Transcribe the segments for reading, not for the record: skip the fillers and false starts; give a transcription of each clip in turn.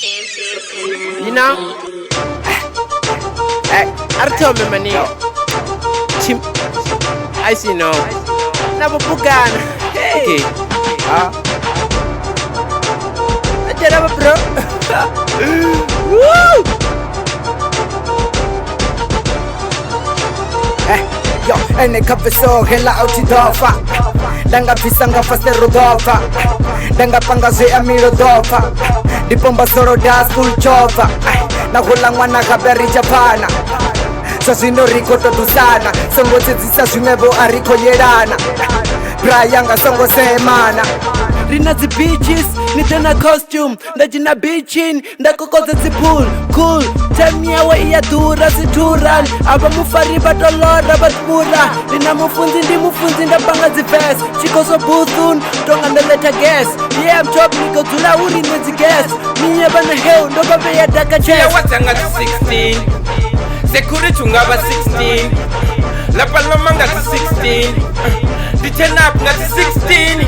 You know? I told me, man, Tim, I see no. Never Bugan. Okay. I did have a bro. Woo! Yo, ene kapeso hela autidofa Danga pisanga faste rodofa Danga pangaze amiro dofa Dipomba soro da school chofa Na hula mwana kaberi japana Sasino riko totu sana Songo zizisa zimebo ariko yerana Brayanga songo semana Rina zi beaches, nitena costume Ndajina beachin, ndakokoza zi pool Cool, time yawe iya dura zituran Aba mufari batolora batpura Rina mufunzi ndi mufunzi ndabanga zi verse Chikoso buthun, tonga ndeleta guess Yeah, I'm top niko tula uri nezi guess Miye bana heo, ndoba beya daka chest Yeah, watanga zi 16 Sekuri chungaba 16 Lapaloma nga zi 16 Dichenap nga zi 16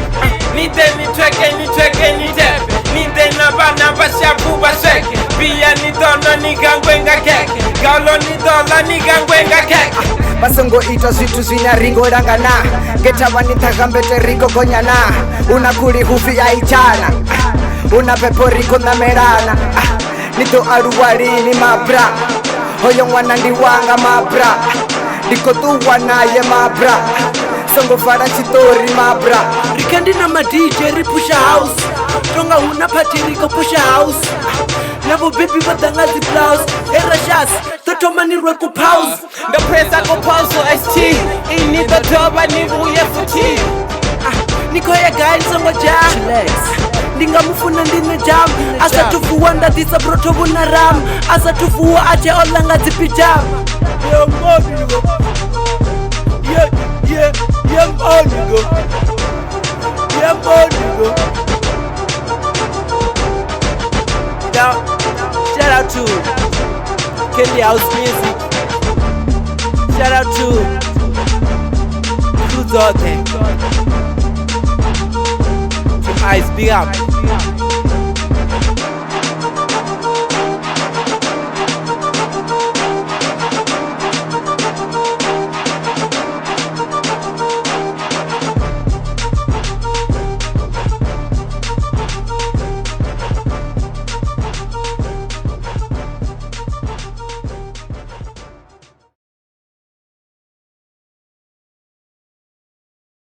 Nide ni treke Nide na bashabu basheke Pia ni dono ni gangwenga keke Gaulo ni dola ni gangwenga keke Basongo ito zitu zina ringo rangana Geta wanita gambete ringo konyana Unakuli hufi ya ichana Una pepo riko na merana Nito aruwari ni mabra Hoyo mwana ndi wanga mabra Diko tu wanaye mabra Songo fara chitori mabra Rikendi na ma DJ ripusha house Tonga huna pati riko pusha house Nabo baby badanga zi blouse Era shas, toto mani rweku pause The press ako pause for ST Ini totoba ni uye futi Niko ya guy songo jam Ndinga mufuna ndine jam Asa tufuwa ndadisa brotobu na ram Asa tufuwa ache olanga zipi jam Yeah, money go Yeah, money go Yeah, money go Now, shout out to Kelly House Music Shout out to Kuzote Team Ice, big up